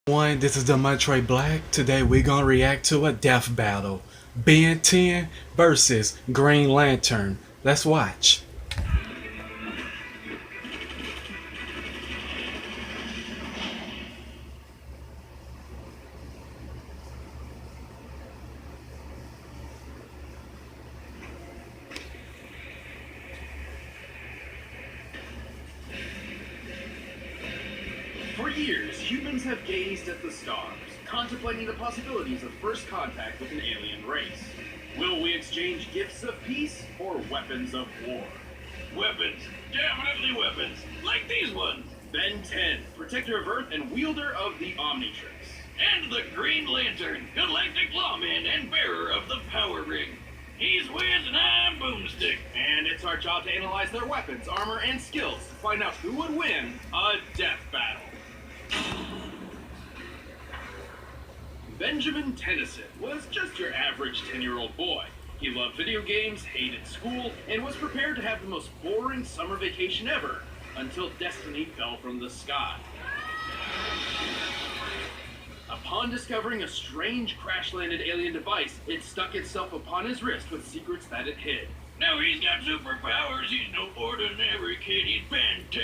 This is the Demontre Black. Today we're gonna react to a death battle. Ben 10 versus Green Lantern. Let's watch. For years, humans have gazed at the stars, contemplating the possibilities of first contact with an alien race. Will we exchange gifts of peace or weapons of war? Weapons. Definitely weapons. Like these ones. Ben 10, protector of Earth and wielder of the Omnitrix. And the Green Lantern, galactic lawman and bearer of the Power Ring. He's Wiz and I'm Boomstick. And it's our job to analyze their weapons, armor, and skills to find out who would win a death battle. Benjamin Tennyson was just your average 10-year-old boy. He loved video games, hated school, and was prepared to have the most boring summer vacation ever until destiny fell from the sky. Upon discovering a strange crash-landed alien device, it stuck itself upon his wrist with secrets that it hid. Now he's got superpowers. He's no ordinary kid. He's Ben 10.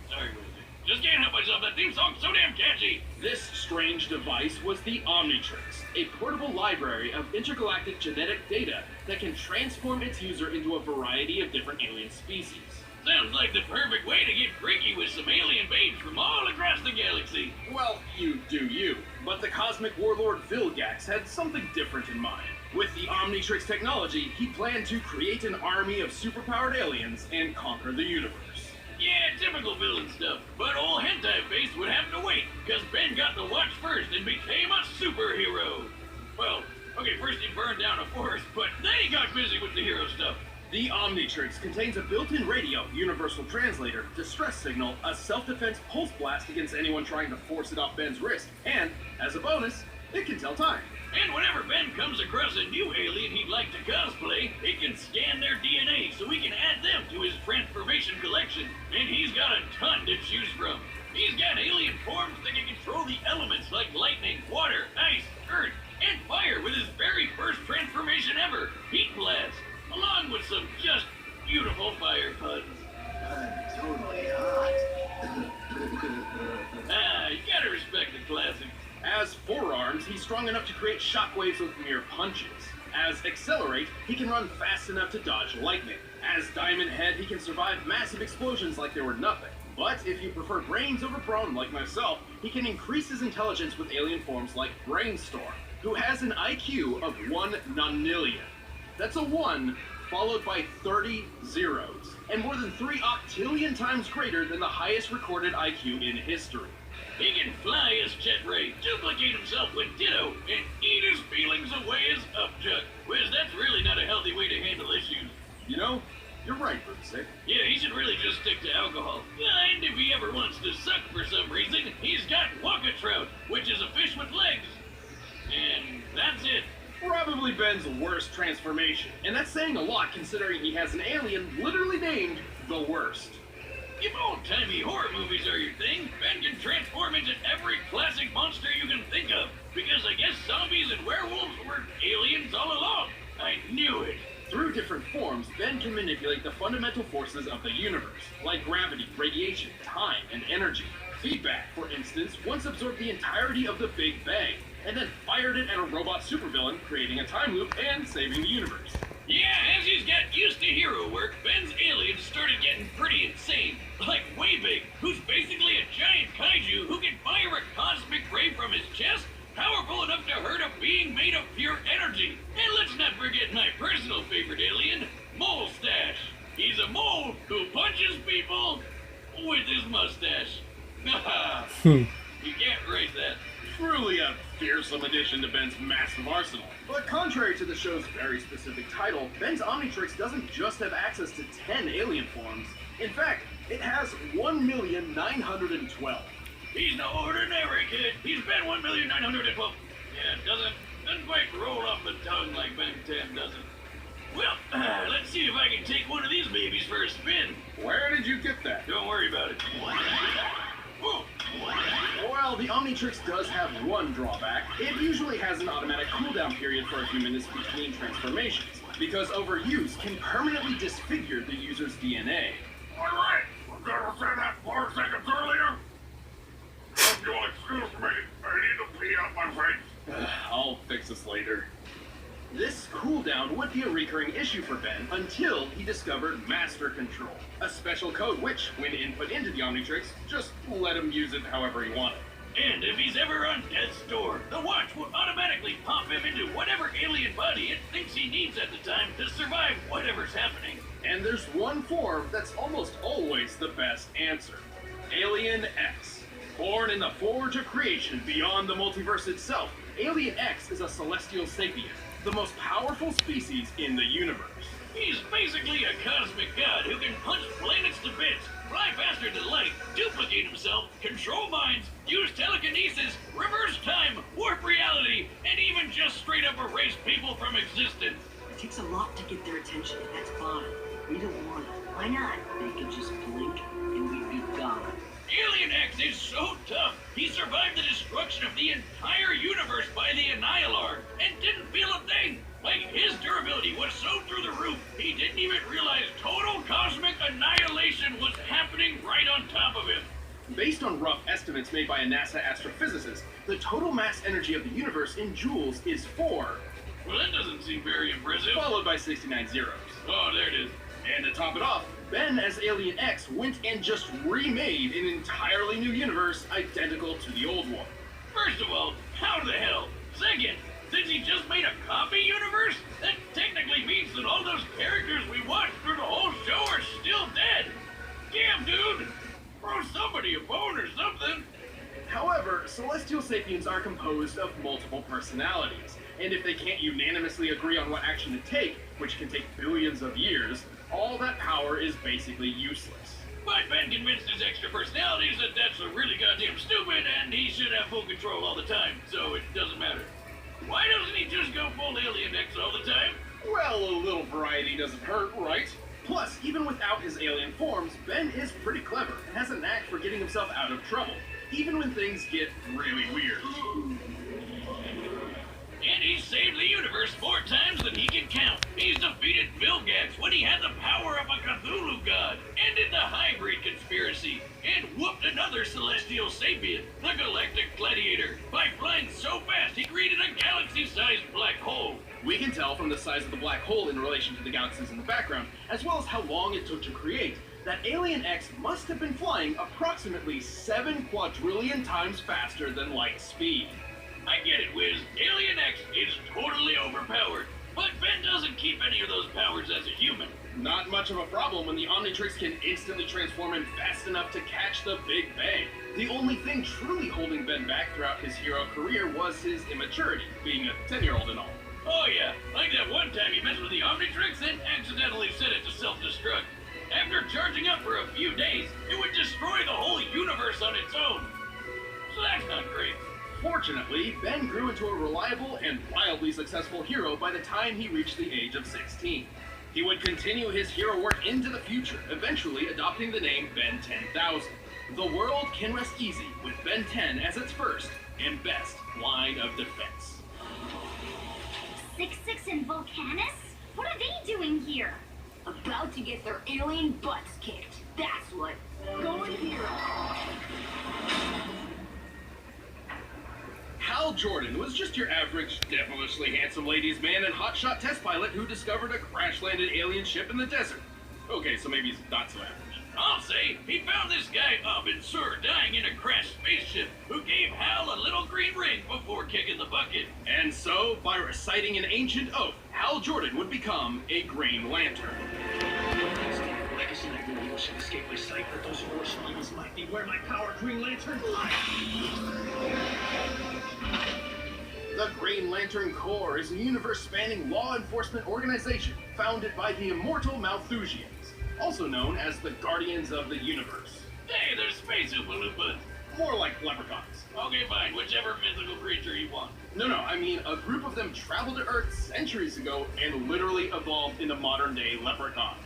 Sorry, Boomstick. Just can't help myself. That theme song's so damn catchy. This strange device was the Omnitrix, a portable library of intergalactic genetic data that can transform its user into a variety of different alien species. Sounds like the perfect way to get freaky with some alien babes from all across the galaxy. Well, you do you. But the cosmic warlord Vilgax had something different in mind. With the Omnitrix technology, he planned to create an army of superpowered aliens and conquer the universe. Yeah, typical villain stuff. But old Hentai Face would have to wait, because Ben got the watch first and became a superhero. Well, okay, first he burned down a forest, but then he got busy with the hero stuff. The Omnitrix contains a built-in radio, universal translator, distress signal, a self-defense pulse blast against anyone trying to force it off Ben's wrist, and, as a bonus, it can tell time. And whenever Ben comes across a new alien he'd like to cosplay, it can scan their DNA so he can add them to his transformation collection. And he's got a ton to choose from. He's got alien forms that can control the elements like lightning, water, ice, earth, and fire with his very first transformation ever, Heat Blast, along with some just beautiful fire puns. Totally hot. You gotta respect the classics. As Forearms, he's strong enough to create shockwaves with mere punches. As Accelerate, he can run fast enough to dodge lightning. As Diamond Head, he can survive massive explosions like they were nothing. But if you prefer brains over brawn like myself, he can increase his intelligence with alien forms like Brainstorm, who has an IQ of 1 nonillion. That's a 1 followed by 30 zeros, and more than 3 octillion times greater than the highest recorded IQ in history. He can fly his jet ray, duplicate himself with Ditto, and eat his feelings away as Upchuck. Wiz, that's really not a healthy way to handle issues. You know, you're right, Boomstick. Yeah, he should really just stick to alcohol. And if he ever wants to suck for some reason, he's got Waka-Trout, which is a fish with legs. And that's it. Probably Ben's worst transformation, and that's saying a lot considering he has an alien literally named the Worst. If old-timey horror movies are your thing, Ben can transform into every classic monster you can think of. Because I guess zombies and werewolves were aliens all along. I knew it. Through different forms, Ben can manipulate the fundamental forces of the universe, like gravity, radiation, time, and energy. Feedback, for instance, once absorbed the entirety of the Big Bang, and then fired it at a robot supervillain, creating a time loop and saving the universe. Yeah, as he's got used to hero work, Ben's aliens started getting pretty insane. Like Waybig, who's basically a giant kaiju who can fire a cosmic ray from his chest, powerful enough to hurt a being made of pure energy. And let's not forget my personal favorite alien, Molestache. He's a mole who punches people with his mustache. You can't write that. Truly a fearsome addition to Ben's massive arsenal. But contrary to the show's very specific title, Ben's Omnitrix doesn't just have access to 10 alien forms. In fact, it has 1,912. He's no ordinary kid. He's Ben 1,912. Yeah, doesn't quite roll off the tongue like Ben 10, does it? Well, let's see if I can take one of these babies for a spin. Where did you get that? Don't worry about it. Whoa. Well, the Omnitrix does have one drawback. It usually has an automatic cooldown period for a few minutes between transformations, because overuse can permanently disfigure the user's DNA. Alright, we're gonna say that 4 seconds earlier. If you'll excuse me, I need to pee out my face. I'll fix this later. This cooldown would be a recurring issue for Ben until he discovered Master Control, a special code which, when input into the Omnitrix, just let him use it however he wanted. And if he's ever on death's door, the watch will automatically pop him into whatever alien body it thinks he needs at the time to survive whatever's happening. And there's one form that's almost always the best answer. Alien X. Born in the forge of creation beyond the multiverse itself, Alien X is a celestial sapient, the most powerful species in the universe. He's basically a cosmic god who can punch planets to bits, fly faster than light, duplicate himself, control minds, use telekinesis, reverse time, warp reality, and even just straight up erase people from existence. It takes a lot to get their attention, and that's fine. We don't want it. Why not? They could just blink, and we'd be gone. Alien X is so tough, he survived the destruction of the entire universe by the Annihilar and didn't feel a thing. Like, his durability was so through the roof, he didn't even realize total cosmic annihilation was happening right on top of him. Based on rough estimates made by a NASA astrophysicist, the total mass energy of the universe in joules is 4, Well, that doesn't seem very impressive. followed by 69 zeros. Oh, there it is. And to top it off, Ben as Alien X went and just remade an entirely new universe identical to the old one. First of all, how the hell? Second, since he just made a copy universe, that technically means that all those characters we watched through the whole show are still dead. Damn, dude! Throw somebody a bone or something. However, celestial sapiens are composed of multiple personalities, and if they can't unanimously agree on what action to take, which can take billions of years, all that power is basically useless. But Ben convinced his extra personalities that that's really goddamn stupid and he should have full control all the time, so it doesn't matter. Why doesn't he just go full Alien X all the time? Well, a little variety doesn't hurt, right? Plus, even without his alien forms, Ben is pretty clever and has a knack for getting himself out of trouble, even when things get really weird. And he's saved the universe 4 times than he can count. He's defeated Vilgax when he had the power of a Cthulhu god, ended the hybrid conspiracy, and whooped another celestial sapient, the Galactic Gladiator, by flying so fast he created a galaxy-sized black hole. We can tell from the size of the black hole in relation to the galaxies in the background, as well as how long it took to create, that Alien X must have been flying approximately 7 quadrillion times faster than light speed. I get it, Wiz. Alien X is totally overpowered, but Ben doesn't keep any of those powers as a human. Not much of a problem when the Omnitrix can instantly transform him fast enough to catch the Big Bang. The only thing truly holding Ben back throughout his hero career was his immaturity, being a 10-year-old and all. Oh yeah, like that one time he messed with the Omnitrix and accidentally set it to self-destruct. After charging up for a few days, it would destroy the whole universe on its own. So that's not great. Fortunately, Ben grew into a reliable and wildly successful hero by the time he reached the age of 16. He would continue his hero work into the future, eventually adopting the name Ben 10,000. The world can rest easy with Ben 10 as its first and best line of defense. 6-6 and Volcanus? What are they doing here? About to get their alien butts kicked. That's what. Going here. Hal Jordan was just your average, devilishly handsome ladies man and hotshot test pilot who discovered a crash-landed alien ship in the desert. Okay, so maybe he's not so average. I'll say he found this guy Abin Sur dying in a crashed spaceship who gave Hal a little green ring before kicking the bucket. And so, by reciting an ancient oath, Hal Jordan would become a Green Lantern. Legacy Magneto should escape my sight, but those horse demons might be where my power Green Lantern lies. The Green Lantern Corps is a universe-spanning law enforcement organization founded by the immortal Malthusians, also known as the Guardians of the Universe. Hey, there's Space Oompa Loompas. More like leprechauns. Okay, fine, whichever mythical creature you want. No, I mean a group of them traveled to Earth centuries ago and literally evolved into modern-day leprechauns.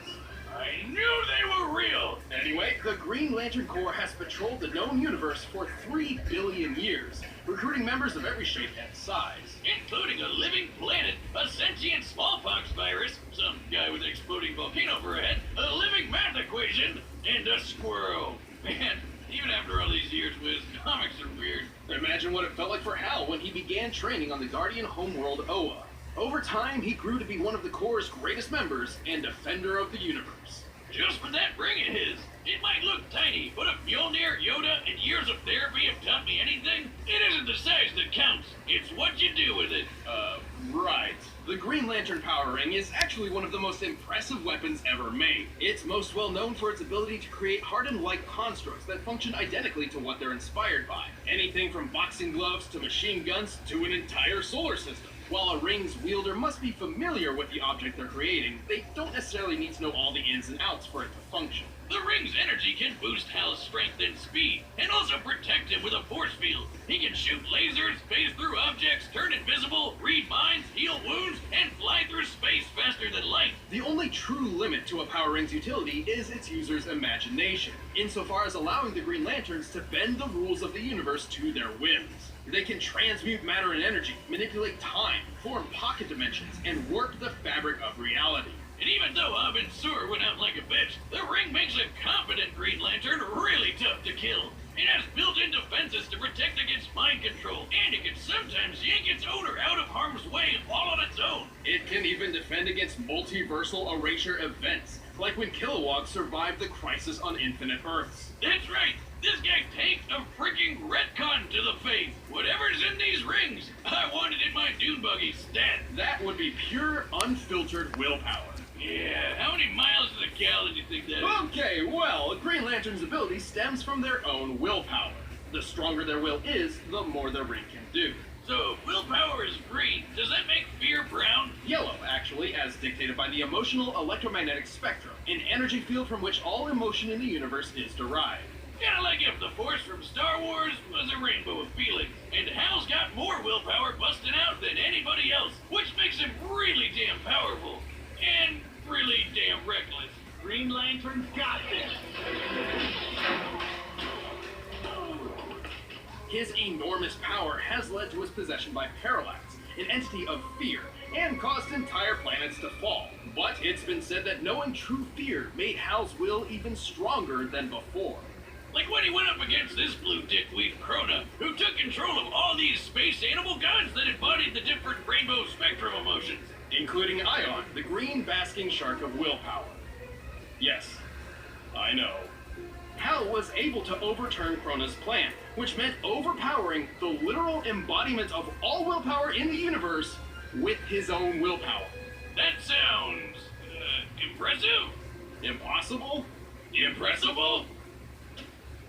I I knew they were real! Anyway, the Green Lantern Corps has patrolled the known universe for 3 billion years, recruiting members of every shape and size. Including a living planet, a sentient smallpox virus, some guy with an exploding volcano for a head, a living math equation, and a squirrel. Man, even after all these years, Wiz, comics are weird. Imagine what it felt like for Hal when he began training on the Guardian homeworld Oa. Over time, he grew to be one of the Corps' greatest members and defender of the universe. Just for that ring of his. It might look tiny, but if Mjolnir, Yoda, and years of therapy have taught me anything, it isn't the size that counts. It's what you do with it. Right. The Green Lantern Power Ring is actually one of the most impressive weapons ever made. It's most well known for its ability to create hardened-like constructs that function identically to what they're inspired by. Anything from boxing gloves to machine guns to an entire solar system. While a ring's wielder must be familiar with the object they're creating, they don't necessarily need to know all the ins and outs for it to function. The ring's energy can boost Hal's strength and speed, and also protect him with a force field. He can shoot lasers, phase through objects, turn invisible, read minds, heal wounds, and fly through space faster than light. The only true limit to a Power Ring's utility is its user's imagination, insofar as allowing the Green Lanterns to bend the rules of the universe to their whims. They can transmute matter and energy, manipulate time, form pocket dimensions, and warp the fabric of reality. And even though Abin Sur went out like a bitch, the ring makes a competent Green Lantern really tough to kill. It has built-in defenses to protect against mind control, and it can sometimes yank its owner out of harm's way all on its own. It can even defend against multiversal erasure events, like when Kilowog survived the crisis on Infinite Earths. That's right. This guy tanked a freaking retcon to the face. Whatever's in these rings, I want it in my dune buggy stat. That would be pure, unfiltered willpower. Yeah, how many miles to the gallon do you think that is? Okay, well, a Green Lantern's ability stems from their own willpower. The stronger their will is, the more their ring can do. So, if willpower is green, does that make fear brown? Yellow, actually, as dictated by the emotional electromagnetic spectrum, an energy field from which all emotion in the universe is derived. Kinda like if the Force from Star Wars was a rainbow of feelings, and Hal's got more willpower busting out than anybody else, which makes him really damn powerful, and really damn reckless. Green Lantern got this! His enormous power has led to his possession by Parallax, an entity of fear, and caused entire planets to fall. But it's been said that knowing true fear made Hal's will even stronger than before. Like when he went up against this blue dickweed Krona, who took control of all these space animal gods that embodied the different rainbow spectrum emotions. Including Ion, the green basking shark of willpower. Yes, I know. Hal was able to overturn Krona's plan, which meant overpowering the literal embodiment of all willpower in the universe with his own willpower. That sounds... impressive? Impossible? Impressible?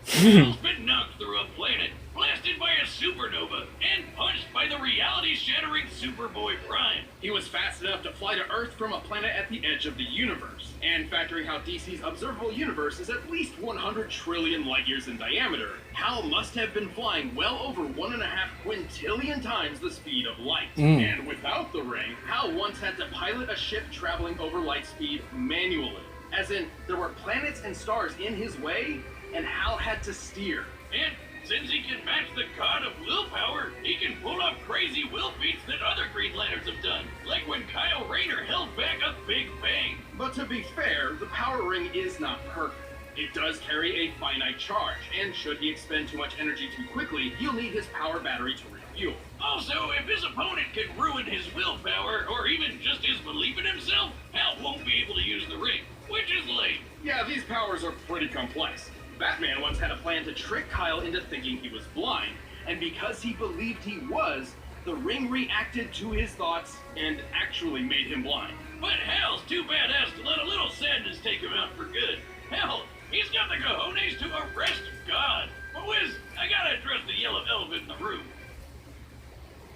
Hal's been knocked through a planet, blasted by a supernova, and punched by the reality-shattering Superboy Prime. He was fast enough to fly to Earth from a planet at the edge of the universe, and factoring how DC's observable universe is at least 100 trillion light years in diameter, Hal must have been flying well over 1.5 quintillion times the speed of light. And without the ring, Hal once had to pilot a ship traveling over light speed manually. As in, there were planets and stars in his way, and Hal had to steer. And since he can match the god of willpower, he can pull off crazy will feats that other Green Lanterns have done, like when Kyle Rayner held back a Big Bang. But to be fair, the Power Ring is not perfect. It does carry a finite charge, and should he expend too much energy too quickly, he'll need his power battery to refuel. Also, if his opponent can ruin his willpower, or even just his belief in himself, Hal won't be able to use the ring, which is lame. Yeah, these powers are pretty complex. Batman once had a plan to trick Kyle into thinking he was blind, and because he believed he was, the ring reacted to his thoughts and actually made him blind. But Hal's too badass to let a little sadness take him out for good. Hell, he's got the cojones to arrest God. But Wiz, I gotta address the yellow elephant in the room.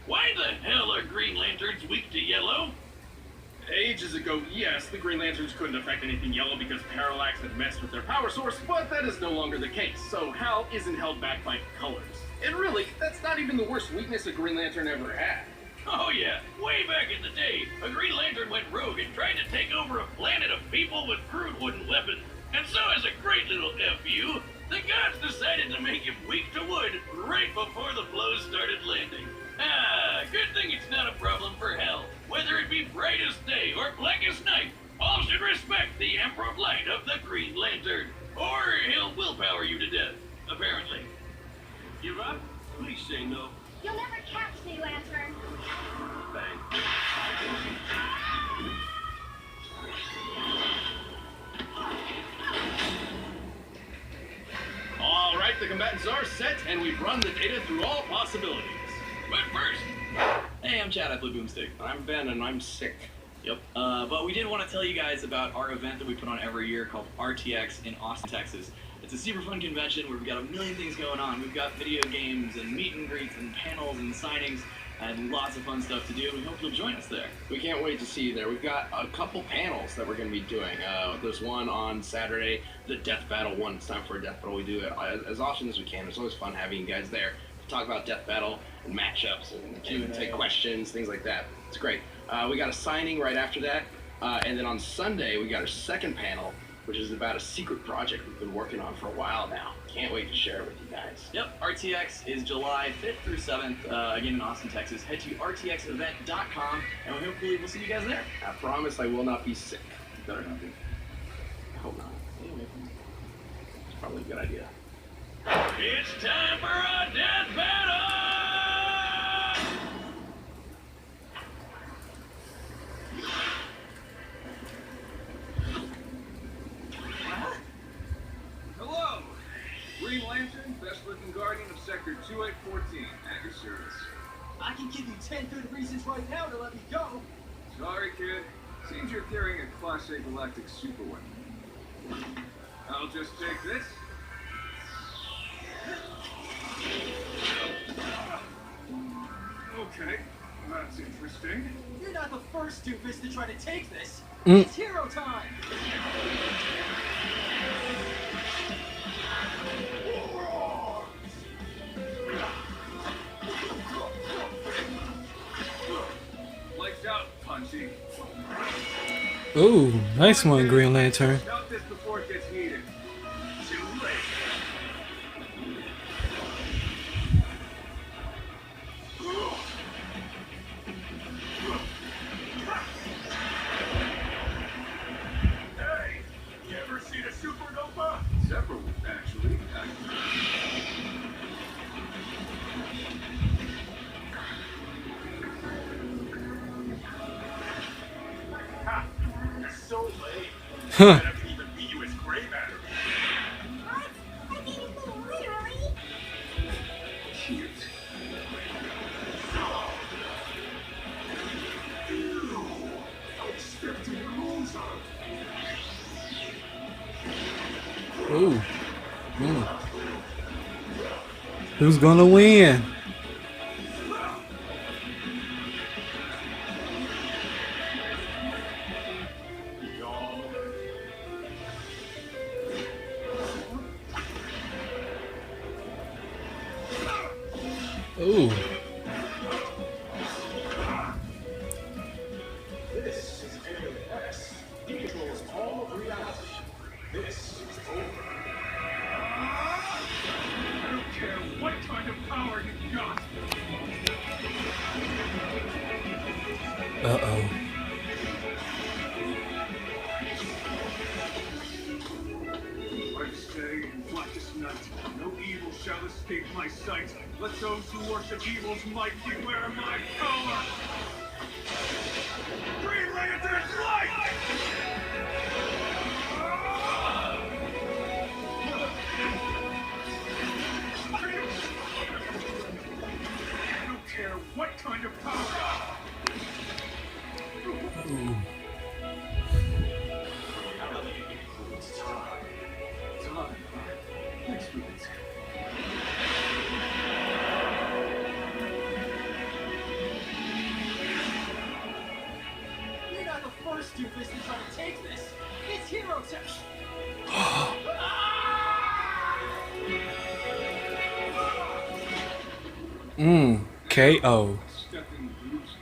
Why the hell are Green Lanterns weak to yellow? Ages ago, yes, the Green Lanterns couldn't affect anything yellow because Parallax had messed with their power source, but that is no longer the case, so Hal isn't held back by colors. And really, that's not even the worst weakness a Green Lantern ever had. Oh yeah, way back in the day, a Green Lantern went rogue and tried to take over a planet of people with crude wooden weapons. And so as a great little FU, the gods decided to make him weak to wood right before the blows started landing. Ah, good thing it's not a problem for hell. Whether it be brightest day or blackest night, all should respect the Emperor Light of the Green Lantern. Or he'll willpower you to death, apparently. Give up? Please say no. You'll never catch me, Lantern. Bang. All right, the combatants are set, and we've run the data through all possibilities. But first, Hey, I'm Chad, I play Boomstick. I'm Ben, and I'm sick. Yep. But we did want to tell you guys about our event that we put on every year called RTX in Austin, Texas. It's a super fun convention where we've got a million things going on. We've got video games and meet and greets and panels and signings and lots of fun stuff to do. We hope you'll join us there. We can't wait to see you there. We've got a couple panels that we're going to be doing. There's one on Saturday, the Death Battle one. It's time for a Death Battle. We do it as often as we can. It's always fun having you guys there to talk about Death Battle and matchups and take questions, things like that. It's great. We got a signing right after that. And then on Sunday, we got our second panel, which is about a secret project we've been working on for a while now. Can't wait to share it with you guys. Yep, RTX is July 5th through 7th, again in Austin, Texas. Head to rtxevent.com, and we hopefully we'll see you guys there. I promise I will not be sick. Better not be. I hope not. It's probably a good idea. it's time for a death battle! Hello! Green Lantern, best-looking guardian of Sector 2814, at your service. I can give you 10 good reasons right now to let me go. Sorry, kid. Seems you're carrying a Class A galactic super weapon. I'll just take this. Okay, that's interesting. You're not the first doofus to try to take this. Mm. It's hero time. Lights out, Punchy. Ooh, nice one, Green Lantern. Stop this before it gets heated. Too late. Hey, you ever seen a supernova? Several, actually. Ha! So lame. Huh. I can even beat you as gray matter. What? I didn't mean literally. Cute. Ew. Expecting loser. Ooh. Mm. Who's gonna win? Y'all. Ooh. This is Alien X. He controls all of reality. This is over. I don't care what kind of power you've got. Uh-oh. I say in blackest night, no evil shall escape my sight. Let those who worship evil's might beware my power. Green Lantern's light! I don't care what kind of power. Time. Next week. You're not the first doofus to try to take this. It's hero time. KO. Stepping boots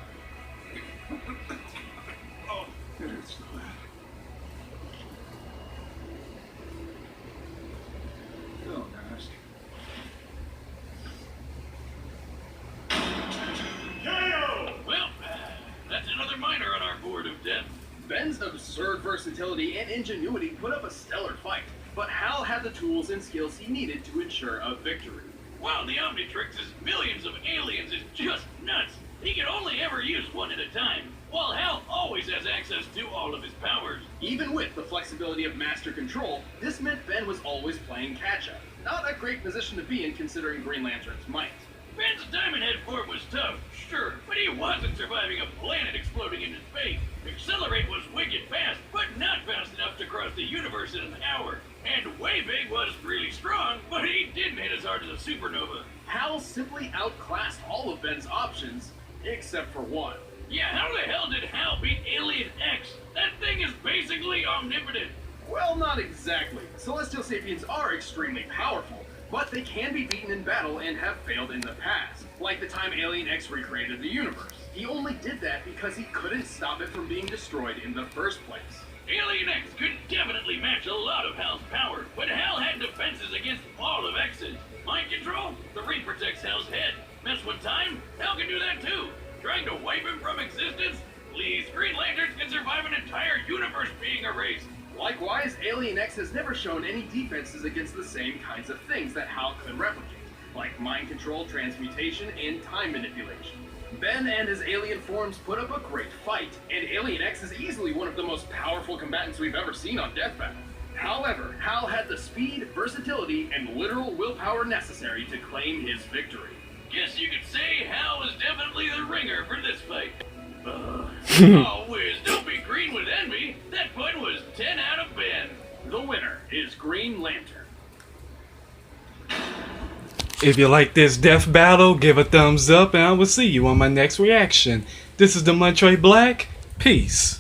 Ben's absurd versatility and ingenuity put up a stellar fight, but Hal had the tools and skills he needed to ensure a victory. Wow, the Omnitrix's millions of aliens is just nuts. He can only ever use one at a time, while Hal always has access to all of his powers. Even with the flexibility of Master Control, this meant Ben was always playing catch-up. Not a great position to be in considering Green Lantern's might. Ben's Diamond Head form was tough, sure, but he wasn't surviving a planet exploding into space. Accelerate was wicked fast, but not fast enough to cross the universe in an hour. And Way-Big was really strong, but he didn't hit as hard as a supernova. Hal simply outclassed all of Ben's options, except for one. Yeah, how the hell did Hal beat Alien X? That thing is basically omnipotent. Well, not exactly. Celestial Sapiens are extremely powerful, but they can be beaten in battle and have failed in the past, like the time Alien X recreated the universe. He only did that because he couldn't stop it from being destroyed in the first place. Alien X could definitely match a lot of Hal's power, but Hal had defenses against all of X's. Mind control? The ring protects Hal's head. Mess with time? Hal can do that too. Trying to wipe him from existence? Please, Green Lanterns can survive an entire universe being erased. Likewise, Alien X has never shown any defenses against the same kinds of things that Hal could replicate, like mind control, transmutation, and time manipulation. Ben and his alien forms put up a great fight, and Alien X is easily one of the most powerful combatants we've ever seen on Death Battle. However, Hal had the speed, versatility, and literal willpower necessary to claim his victory. Guess you could say Hal was definitely the ringer for this fight. Oh, whiz, don't be green with envy. That point was 10 out of Ben. The winner is Green Lantern. If you like this death battle, give a thumbs up and I will see you on my next reaction. This is the Montre Black. Peace.